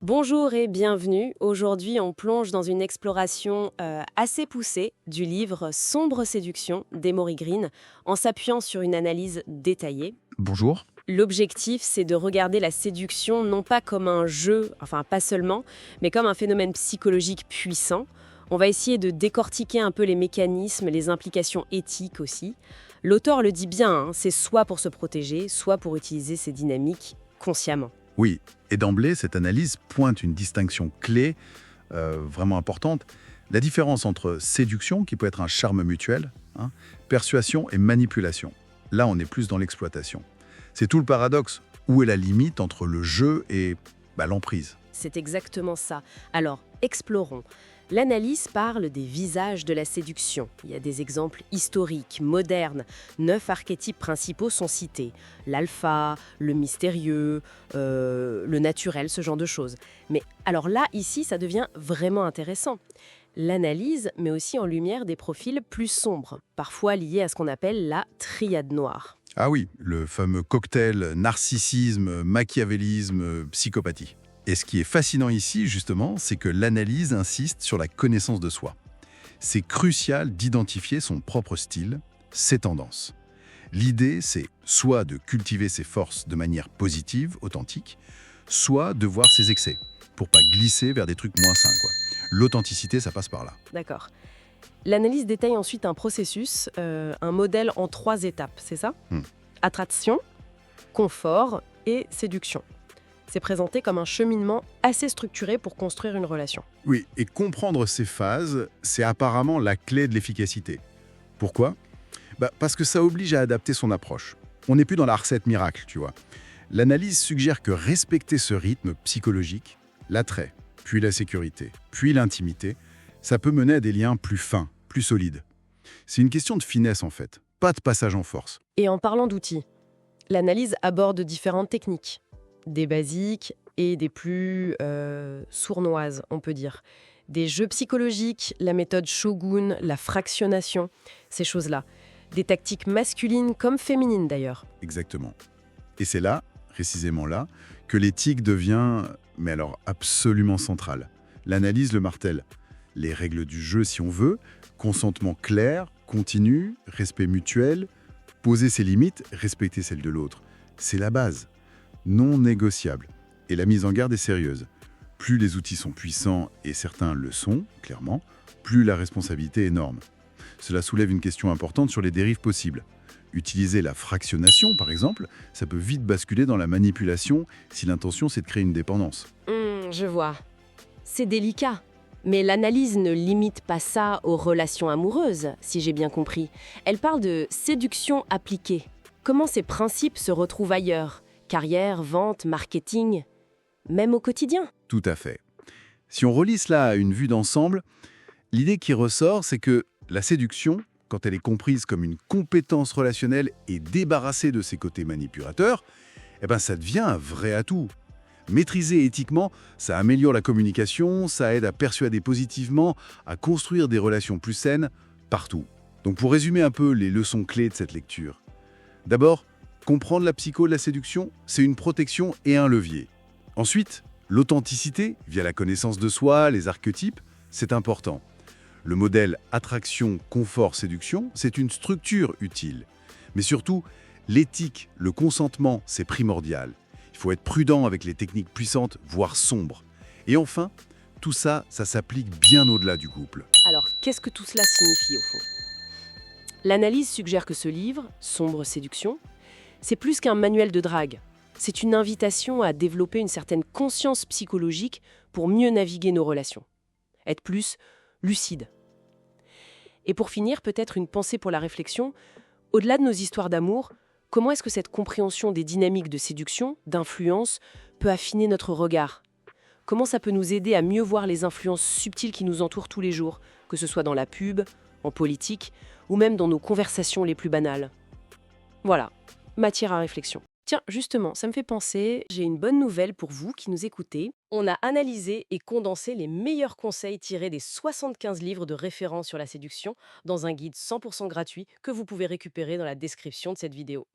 Bonjour et bienvenue. Aujourd'hui, on plonge dans une exploration assez poussée du livre Sombre séduction d'Emory Green en s'appuyant sur une analyse détaillée. Bonjour. L'objectif, c'est de regarder la séduction non pas comme un jeu, enfin pas seulement, mais comme un phénomène psychologique puissant. On va essayer de décortiquer un peu les mécanismes, les implications éthiques aussi. L'auteur le dit bien, hein, c'est soit pour se protéger, soit pour utiliser ces dynamiques consciemment. Oui, et d'emblée, cette analyse pointe une distinction clé, vraiment importante. La différence entre séduction, qui peut être un charme mutuel, hein, persuasion et manipulation. Là, on est plus dans l'exploitation. C'est tout le paradoxe. Où est la limite entre le jeu et l'emprise? C'est exactement ça. Alors, explorons. L'analyse parle des visages de la séduction. Il y a des exemples historiques, modernes. 9 archétypes principaux sont cités. L'alpha, le mystérieux, le naturel, ce genre de choses. Mais alors là, ici, ça devient vraiment intéressant. L'analyse met aussi en lumière des profils plus sombres, parfois liés à ce qu'on appelle la triade noire. Ah oui, le fameux cocktail narcissisme, machiavélisme, psychopathie. Et ce qui est fascinant ici, justement, c'est que l'analyse insiste sur la connaissance de soi. C'est crucial d'identifier son propre style, ses tendances. L'idée, c'est soit de cultiver ses forces de manière positive, authentique, soit de voir ses excès, pour pas glisser vers des trucs moins sains, quoi. L'authenticité, ça passe par là. D'accord. L'analyse détaille ensuite un processus, un modèle en 3 étapes, c'est ça? Hmm. Attraction, confort et séduction. C'est présenté comme un cheminement assez structuré pour construire une relation. Oui, et comprendre ces phases, c'est apparemment la clé de l'efficacité. Pourquoi? Parce que ça oblige à adapter son approche. On n'est plus dans la recette miracle, tu vois. L'analyse suggère que respecter ce rythme psychologique, l'attrait, puis la sécurité, puis l'intimité, ça peut mener à des liens plus fins, plus solides. C'est une question de finesse en fait, pas de passage en force. Et en parlant d'outils, l'analyse aborde différentes techniques, des basiques et des plus sournoises, on peut dire. Des jeux psychologiques, la méthode Shogun, la fractionnation, ces choses-là. Des tactiques masculines comme féminines d'ailleurs. Exactement. Et c'est là, précisément là, que l'éthique devient, mais alors absolument centrale. L'analyse le martèle. Les règles du jeu si on veut, consentement clair, continu, respect mutuel, poser ses limites, respecter celles de l'autre. C'est la base, non négociable. Et la mise en garde est sérieuse. Plus les outils sont puissants, et certains le sont, clairement, plus la responsabilité est énorme. Cela soulève une question importante sur les dérives possibles. Utiliser la fractionnation, par exemple, ça peut vite basculer dans la manipulation si l'intention c'est de créer une dépendance. Je vois. C'est délicat. Mais l'analyse ne limite pas ça aux relations amoureuses, si j'ai bien compris. Elle parle de séduction appliquée. Comment ces principes se retrouvent ailleurs? Carrière, vente, marketing, même au quotidien. Tout à fait. Si on relie cela à une vue d'ensemble, l'idée qui ressort, c'est que la séduction, quand elle est comprise comme une compétence relationnelle et débarrassée de ses côtés manipulateurs, ça devient un vrai atout. Maîtriser éthiquement, ça améliore la communication, ça aide à persuader positivement, à construire des relations plus saines partout. Donc pour résumer un peu les leçons clés de cette lecture. D'abord, comprendre la psycho de la séduction, c'est une protection et un levier. Ensuite, l'authenticité, via la connaissance de soi, les archétypes, c'est important. Le modèle attraction, confort, séduction, c'est une structure utile. Mais surtout, l'éthique, le consentement, c'est primordial. Il faut être prudent avec les techniques puissantes, voire sombres. Et enfin, tout ça, ça s'applique bien au-delà du couple. Alors, qu'est-ce que tout cela signifie au fond? L'analyse suggère que ce livre, Sombre séduction, c'est plus qu'un manuel de drague. C'est une invitation à développer une certaine conscience psychologique pour mieux naviguer nos relations. Être plus lucide. Et pour finir, peut-être une pensée pour la réflexion. Au-delà de nos histoires d'amour, comment est-ce que cette compréhension des dynamiques de séduction, d'influence, peut affiner notre regard? Comment ça peut nous aider à mieux voir les influences subtiles qui nous entourent tous les jours, que ce soit dans la pub, en politique, ou même dans nos conversations les plus banales? Voilà, matière à réflexion. Tiens, justement, ça me fait penser, j'ai une bonne nouvelle pour vous qui nous écoutez. On a analysé et condensé les meilleurs conseils tirés des 75 livres de référence sur la séduction dans un guide 100% gratuit que vous pouvez récupérer dans la description de cette vidéo.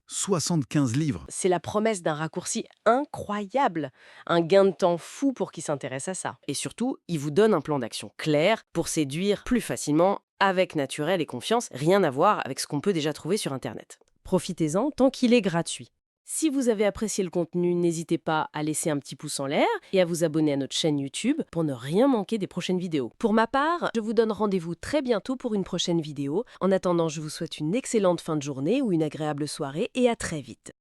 75 livres. C'est la promesse d'un raccourci incroyable, un gain de temps fou pour qui s'intéresse à ça. Et surtout, il vous donne un plan d'action clair pour séduire plus facilement, avec naturel et confiance, rien à voir avec ce qu'on peut déjà trouver sur Internet. Profitez-en tant qu'il est gratuit. Si vous avez apprécié le contenu, n'hésitez pas à laisser un petit pouce en l'air et à vous abonner à notre chaîne YouTube pour ne rien manquer des prochaines vidéos. Pour ma part, je vous donne rendez-vous très bientôt pour une prochaine vidéo. En attendant, je vous souhaite une excellente fin de journée ou une agréable soirée et à très vite.